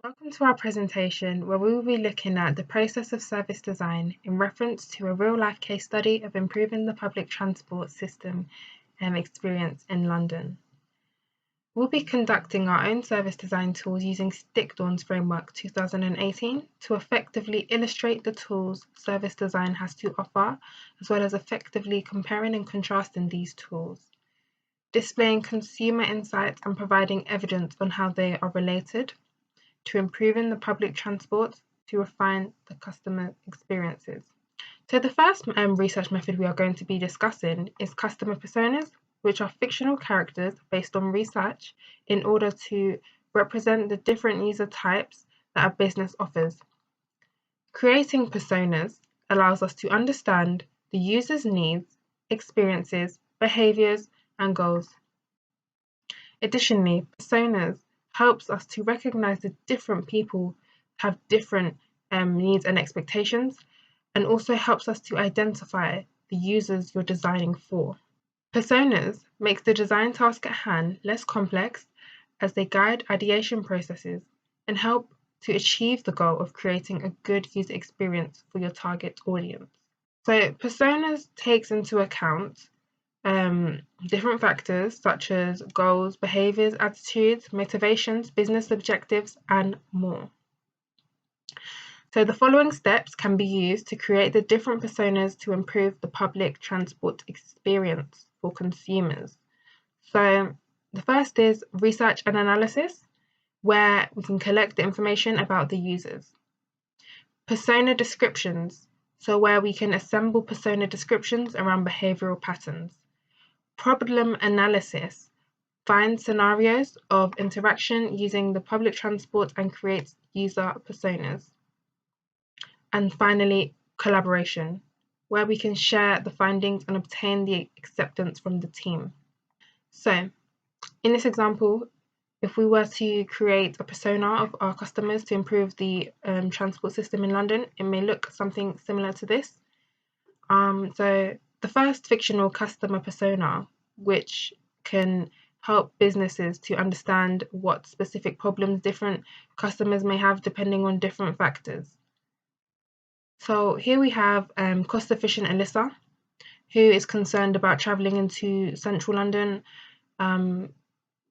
Welcome to our presentation where we will be looking at the process of service design in reference to a real-life case study of improving the public transport system experience in London. We'll be conducting our own service design tools using Stickdawn's Framework 2018 to effectively illustrate the tools service design has to offer, as well as effectively comparing and contrasting these tools, displaying consumer insights and providing evidence on how they are related, to improving the public transport, to refine the customer experiences. So the first research method we are going to be discussing is customer personas, which are fictional characters based on research in order to represent the different user types that a business offers. Creating personas allows us to understand the user's needs, experiences, behaviors, and goals. Additionally, personas helps us to recognize the different people have different needs and expectations, and also helps us to identify the users you're designing for. Personas makes the design task at hand less complex as they guide ideation processes and help to achieve the goal of creating a good user experience for your target audience. So personas takes into account different factors such as goals, behaviors, attitudes, motivations, business objectives, and more. So the following steps can be used to create the different personas to improve the public transport experience for consumers. So the first is research and analysis, where we can collect the information about the users. Persona descriptions, so where we can assemble persona descriptions around behavioral patterns. Problem analysis, find scenarios of interaction using the public transport and create user personas. And finally, collaboration, where we can share the findings and obtain the acceptance from the team. So, in this example, if we were to create a persona of our customers to improve the transport system in London, it may look something similar to this. So the first fictional customer persona, which can help businesses to understand what specific problems different customers may have depending on different factors. So here we have cost-efficient Alyssa, who is concerned about travelling into central London from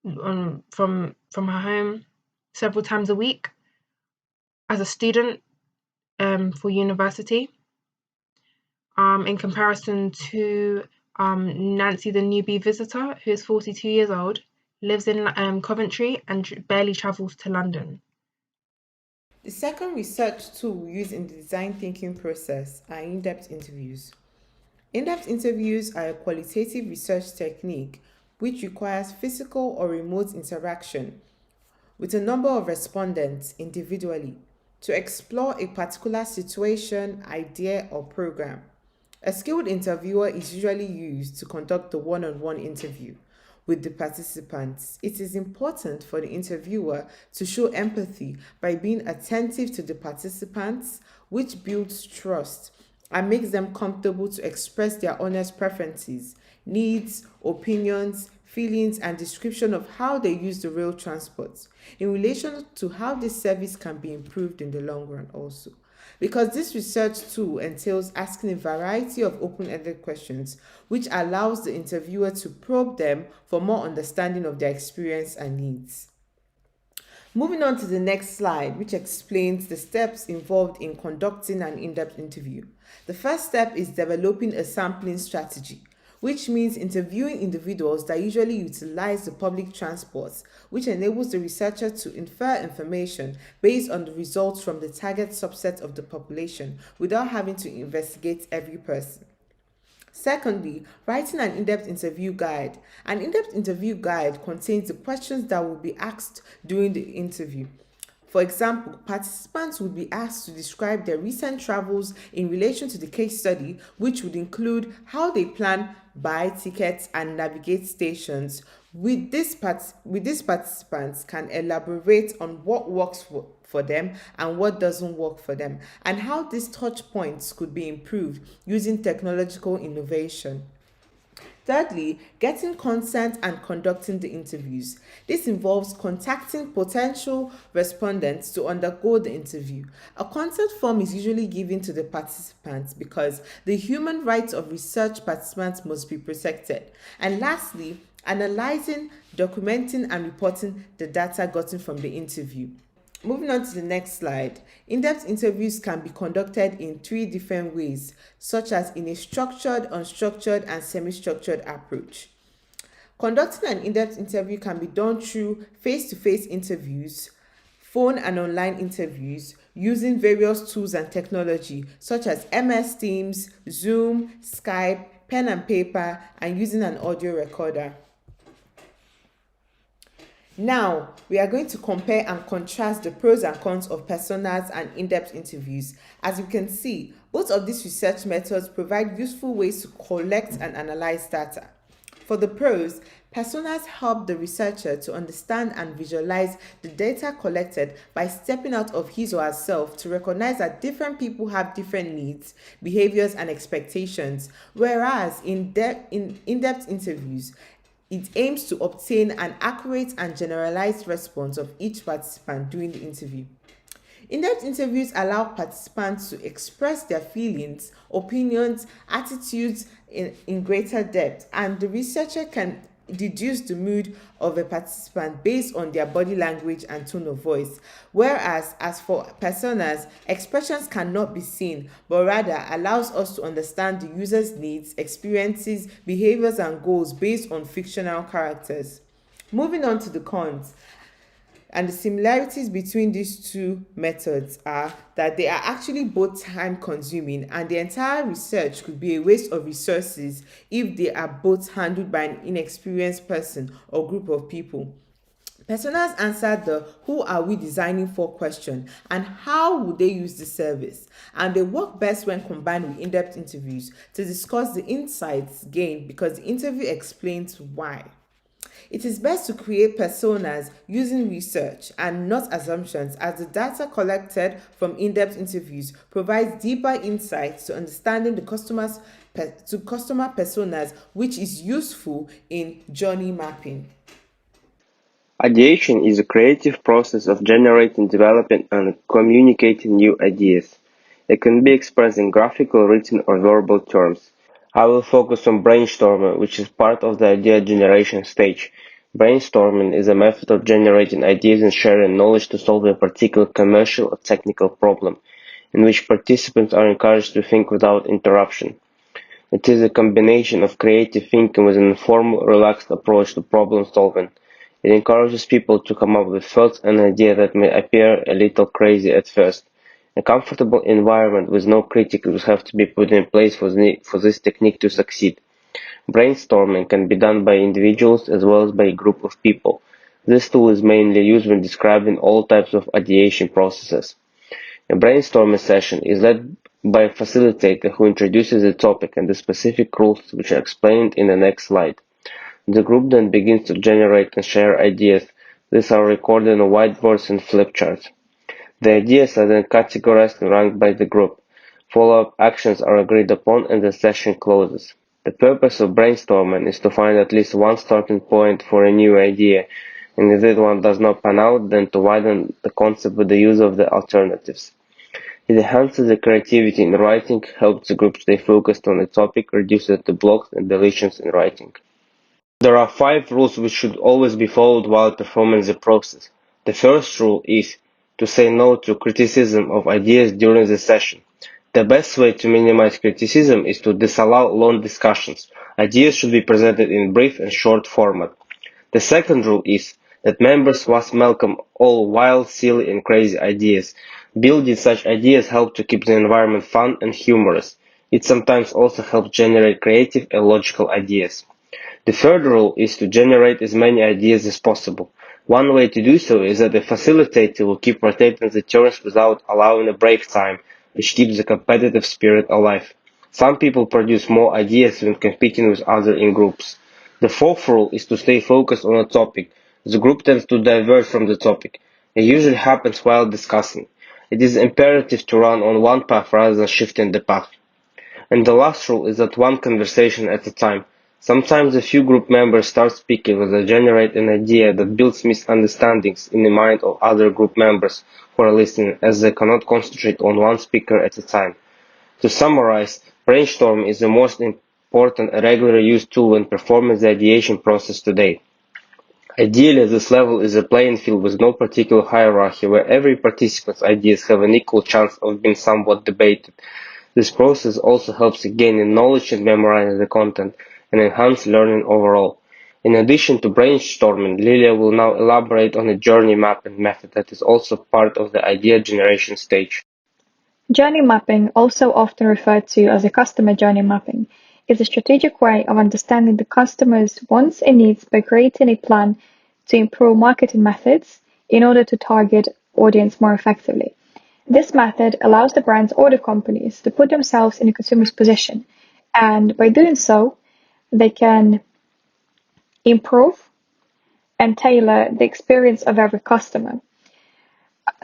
her home several times a week as a student for university. In comparison to Nancy, the newbie visitor, who is 42 years old, lives in Coventry and barely travels to London. The second research tool we use in the design thinking process are in-depth interviews. In-depth interviews are a qualitative research technique which requires physical or remote interaction with a number of respondents individually to explore a particular situation, idea, or program. A skilled interviewer is usually used to conduct the one-on-one interview with the participants. It is important for the interviewer to show empathy by being attentive to the participants, which builds trust and makes them comfortable to express their honest preferences, needs, opinions, feelings, and description of how they use the rail transport in relation to how this service can be improved in the long run also. Because this research tool entails asking a variety of open-ended questions, which allows the interviewer to probe them for more understanding of their experience and needs. Moving on to the next slide, which explains the steps involved in conducting an in-depth interview. The first step is developing a sampling strategy, which means interviewing individuals that usually utilize the public transport, which enables the researcher to infer information based on the results from the target subset of the population without having to investigate every person. Secondly, writing an in-depth interview guide. An in-depth interview guide contains the questions that will be asked during the interview. For example, participants would be asked to describe their recent travels in relation to the case study, which would include how they plan, buy tickets, and navigate stations. These participants can elaborate on what works for them and what doesn't work for them, and how these touch points could be improved using technological innovation. Thirdly, getting consent and conducting the interviews. This involves contacting potential respondents to undergo the interview. A consent form is usually given to the participants because the human rights of research participants must be protected. And lastly, analyzing, documenting, and reporting the data gotten from the interview. Moving on to the next slide, in-depth interviews can be conducted in three different ways, such as in a structured, unstructured, and semi-structured approach. Conducting an in-depth interview can be done through face-to-face interviews, phone and online interviews, using various tools and technology such as MS Teams, Zoom, Skype, pen and paper, and using an audio recorder. Now, we are going to compare and contrast the pros and cons of personas and in-depth interviews. As you can see, both of these research methods provide useful ways to collect and analyze data. For the pros, personas help the researcher to understand and visualize the data collected by stepping out of his or herself to recognize that different people have different needs, behaviors, and expectations, whereas in in-depth interviews, it aims to obtain an accurate and generalized response of each participant during the interview. In-depth interviews allow participants to express their feelings, opinions, attitudes in greater depth, and the researcher can deduce the mood of a participant based on their body language and tone of voice. Whereas, as for personas, expressions cannot be seen, but rather allows us to understand the user's needs, experiences, behaviors, and goals based on fictional characters. Moving on to the cons. And the similarities between these two methods are that they are actually both time consuming, and the entire research could be a waste of resources if they are both handled by an inexperienced person or group of people. Personas answer the "who are we designing for" question and how would they use the service, and they work best when combined with in-depth interviews to discuss the insights gained because the interview explains why. It is best to create personas using research and not assumptions, as the data collected from in-depth interviews provides deeper insights to understanding the customer personas, which is useful in journey mapping. Ideation is a creative process of generating, developing, and communicating new ideas. It can be expressed in graphical, written, or verbal terms. I will focus on brainstorming, which is part of the idea generation stage. Brainstorming is a method of generating ideas and sharing knowledge to solve a particular commercial or technical problem, in which participants are encouraged to think without interruption. It is a combination of creative thinking with an informal, relaxed approach to problem solving. It encourages people to come up with thoughts and ideas that may appear a little crazy at first. A comfortable environment with no criticisms have to be put in place for this technique to succeed. Brainstorming can be done by individuals as well as by a group of people. This tool is mainly used when describing all types of ideation processes. A brainstorming session is led by a facilitator who introduces the topic and the specific rules which are explained in the next slide. The group then begins to generate and share ideas. These are recorded on whiteboards and flip charts. The ideas are then categorized and ranked by the group. Follow-up actions are agreed upon and the session closes. The purpose of brainstorming is to find at least one starting point for a new idea, and if that one does not pan out, then to widen the concept with the use of the alternatives. It enhances the creativity in writing, helps the group stay focused on the topic, reduces the blocks and deletions in writing. There are 5 rules which should always be followed while performing the process. The first rule is to say no to criticism of ideas during the session. The best way to minimize criticism is to disallow long discussions. Ideas should be presented in brief and short format. The second rule is that members must welcome all wild, silly, and crazy ideas. Building such ideas helps to keep the environment fun and humorous. It sometimes also helps generate creative and logical ideas. The third rule is to generate as many ideas as possible. One way to do so is that the facilitator will keep rotating the turns without allowing a break time, which keeps the competitive spirit alive. Some people produce more ideas when competing with others in groups. The fourth rule is to stay focused on a topic. The group tends to diverge from the topic. It usually happens while discussing. It is imperative to run on one path rather than shifting the path. And the last rule is that one conversation at a time. Sometimes a few group members start speaking to generate an idea that builds misunderstandings in the mind of other group members who are listening, as they cannot concentrate on one speaker at a time. To summarize, brainstorming is the most important and regularly used tool in performing the ideation process today. Ideally, this level is a playing field with no particular hierarchy where every participant's ideas have an equal chance of being somewhat debated. This process also helps in gaining knowledge and memorizing the content, and enhance learning overall. In addition to brainstorming, Lilia will now elaborate on a journey mapping method that is also part of the idea generation stage. Journey mapping, also often referred to as a customer journey mapping, is a strategic way of understanding the customer's wants and needs by creating a plan to improve marketing methods in order to target audience more effectively. This method allows the brands or the companies to put themselves in a consumer's position, and by doing so, they can improve and tailor the experience of every customer.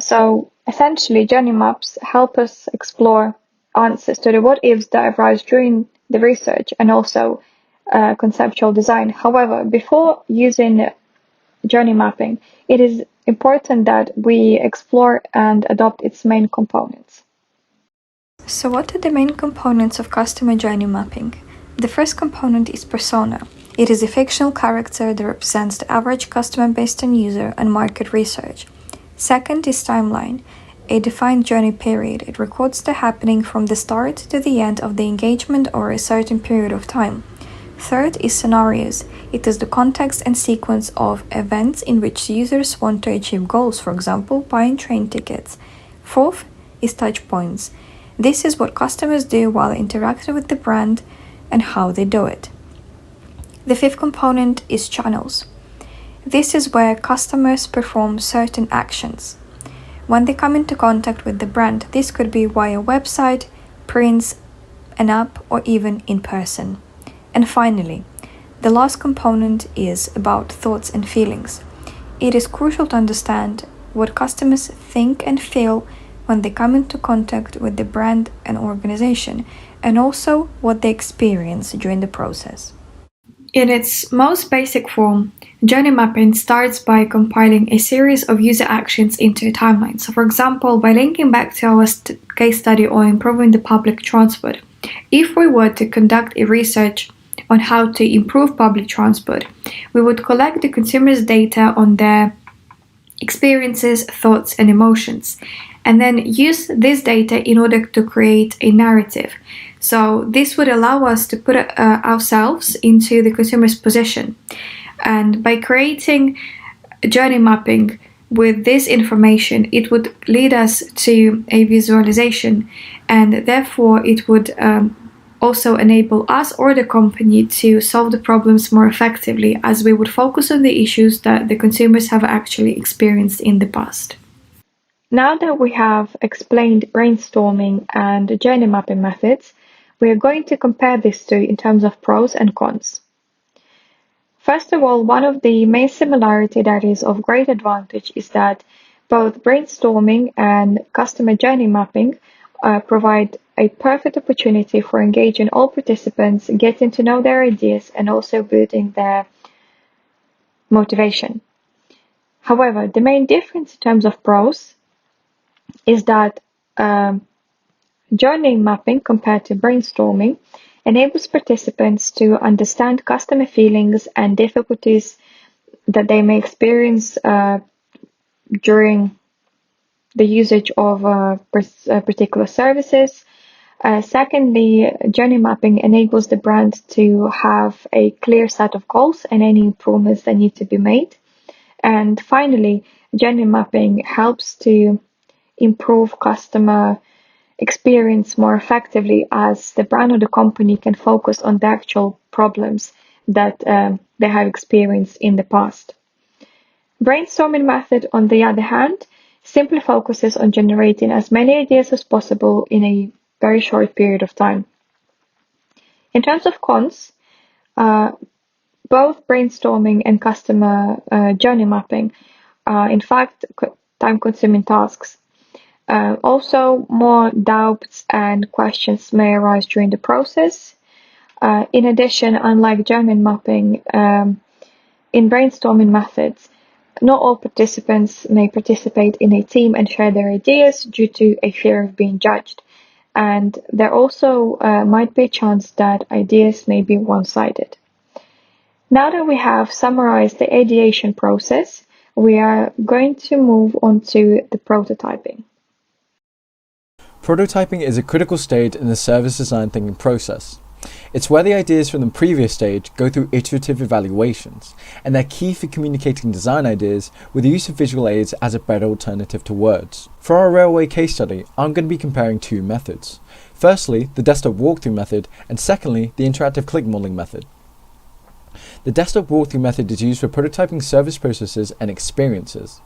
So essentially, journey maps help us explore answers to the what ifs that arise during the research and also conceptual design. However, before using journey mapping, it is important that we explore and adopt its main components. So what are the main components of customer journey mapping? The first component is persona. It is a fictional character that represents the average customer based on user and market research. Second is timeline, a defined journey period. It records the happening from the start to the end of the engagement or a certain period of time. Third is scenarios. It is the context and sequence of events in which users want to achieve goals, for example, buying train tickets. Fourth is touch points. This is what customers do while interacting with the brand and how they do it. The fifth component is channels. This is where customers perform certain actions. When they come into contact with the brand, this could be via website, prints, an app, or even in person. And finally, the last component is about thoughts and feelings. It is crucial to understand what customers think and feel when they come into contact with the brand and organization, and also what they experience during the process. In its most basic form, journey mapping starts by compiling a series of user actions into a timeline. So for example, by linking back to our case study on improving the public transport, if we were to conduct a research on how to improve public transport, we would collect the consumer's data on their experiences, thoughts, and emotions, and then use this data in order to create a narrative. So this would allow us to put ourselves into the consumer's position. And by creating journey mapping with this information, it would lead us to a visualization, and therefore it would also enable us or the company to solve the problems more effectively, as we would focus on the issues that the consumers have actually experienced in the past. Now that we have explained brainstorming and journey mapping methods, we are going to compare these two in terms of pros and cons. First of all, one of the main similarities that is of great advantage is that both brainstorming and customer journey mapping provide a perfect opportunity for engaging all participants, getting to know their ideas, and also building their motivation. However, the main difference in terms of pros is that journey mapping compared to brainstorming enables participants to understand customer feelings and difficulties that they may experience during the usage of particular services. Secondly, journey mapping enables the brand to have a clear set of goals and any improvements that need to be made. And finally, journey mapping helps to improve customer experience more effectively, as the brand or the company can focus on the actual problems that they have experienced in the past. Brainstorming method, on the other hand, simply focuses on generating as many ideas as possible in a very short period of time. In terms of cons, both brainstorming and customer journey mapping are in fact time-consuming tasks. Also, more doubts and questions may arise during the process. In addition, unlike journey mapping, in brainstorming methods, not all participants may participate in a team and share their ideas due to a fear of being judged. And there also might be a chance that ideas may be one-sided. Now that we have summarized the ideation process, we are going to move on to the prototyping. Prototyping is a critical stage in the service design thinking process. It's where the ideas from the previous stage go through iterative evaluations, and they're key for communicating design ideas with the use of visual aids as a better alternative to words. For our railway case study, I'm going to be comparing two methods. Firstly, the desktop walkthrough method, and secondly, the interactive click modeling method. The desktop walkthrough method is used for prototyping service processes and experiences.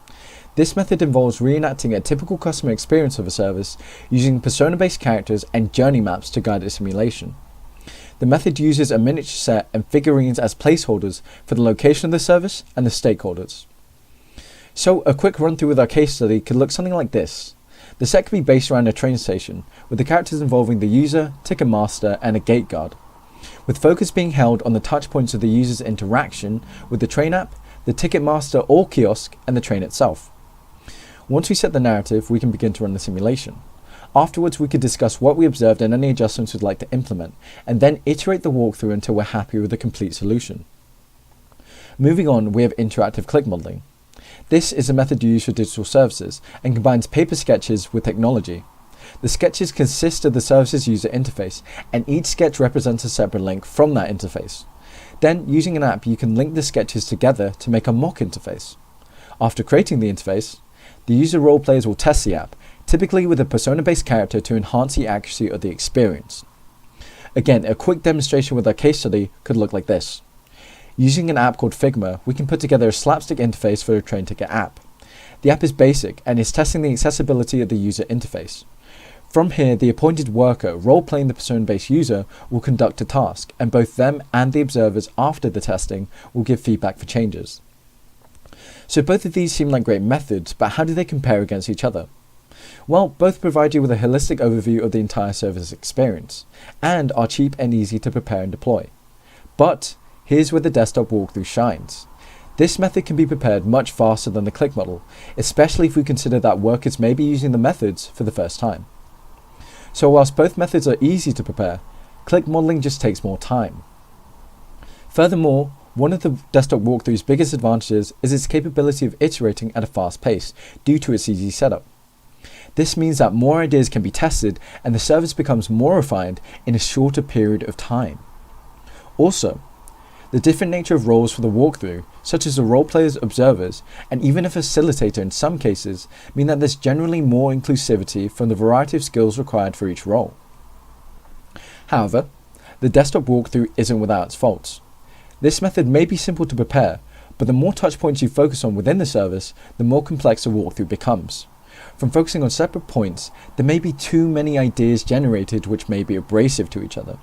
This method involves reenacting a typical customer experience of a service using persona-based characters and journey maps to guide a simulation. The method uses a miniature set and figurines as placeholders for the location of the service and the stakeholders. So a quick run through with our case study could look something like this. The set could be based around a train station, with the characters involving the user, ticket master, and a gate guard, with focus being held on the touch points of the user's interaction with the train app, the ticket master or kiosk, and the train itself. Once we set the narrative, we can begin to run the simulation. Afterwards, we could discuss what we observed and any adjustments we'd like to implement, and then iterate the walkthrough until we're happy with the complete solution. Moving on, we have interactive click modeling. This is a method used for digital services and combines paper sketches with technology. The sketches consist of the service's user interface, and each sketch represents a separate link from that interface. Then, using an app, you can link the sketches together to make a mock interface. After creating the interface, the user role players will test the app, typically with a persona-based character to enhance the accuracy of the experience. Again, a quick demonstration with our case study could look like this. Using an app called Figma, we can put together a slapstick interface for a train ticket app. The app is basic and is testing the accessibility of the user interface. From here, the appointed worker, role-playing the persona-based user, will conduct a task, and both them and the observers after the testing will give feedback for changes. So both of these seem like great methods, but how do they compare against each other? Well, both provide you with a holistic overview of the entire service experience, and are cheap and easy to prepare and deploy. But here's where the desktop walkthrough shines. This method can be prepared much faster than the click model, especially if we consider that workers may be using the methods for the first time. So whilst both methods are easy to prepare, click modeling just takes more time. Furthermore, one of the desktop walkthrough's biggest advantages is its capability of iterating at a fast pace due to its easy setup. This means that more ideas can be tested and the service becomes more refined in a shorter period of time. Also, the different nature of roles for the walkthrough, such as the role players, observers, and even a facilitator in some cases, mean that there's generally more inclusivity from the variety of skills required for each role. However, the desktop walkthrough isn't without its faults. This method may be simple to prepare, but the more touch points you focus on within the service, the more complex the walkthrough becomes. From focusing on separate points, there may be too many ideas generated which may be abrasive to each other.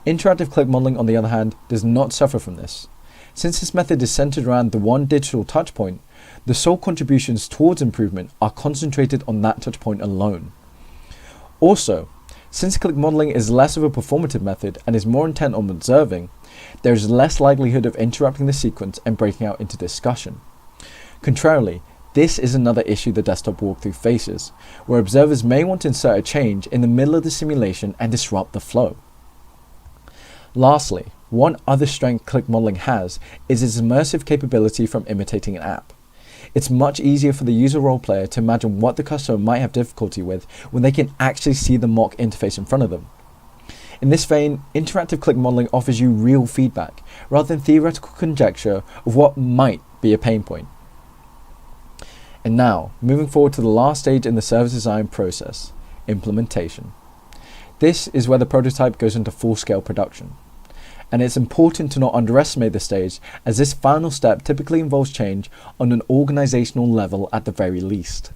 Interactive click modeling, on the other hand, does not suffer from this. Since this method is centered around the one digital touchpoint, the sole contributions towards improvement are concentrated on that touchpoint alone. Also, since click modeling is less of a performative method and is more intent on observing, there is less likelihood of interrupting the sequence and breaking out into discussion. Contrarily, this is another issue the desktop walkthrough faces, where observers may want to insert a change in the middle of the simulation and disrupt the flow. Lastly, one other strength click modeling has is its immersive capability from imitating an app. It's much easier for the user role player to imagine what the customer might have difficulty with when they can actually see the mock interface in front of them. In this vein, interactive click modeling offers you real feedback, rather than theoretical conjecture of what might be a pain point. And now, moving forward to the last stage in the service design process, implementation. This is where the prototype goes into full-scale production. And it's important to not underestimate this stage, as this final step typically involves change on an organizational level at the very least.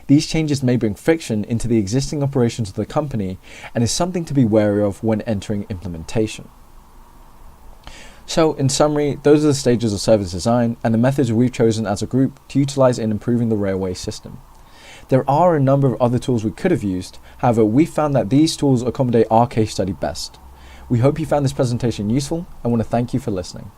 These changes may bring friction into the existing operations of the company and is something to be wary of when entering implementation. So, in summary, those are the stages of service design and the methods we've chosen as a group to utilize in improving the railway system. There are a number of other tools we could have used, however, we found that these tools accommodate our case study best. We hope you found this presentation useful and want to thank you for listening.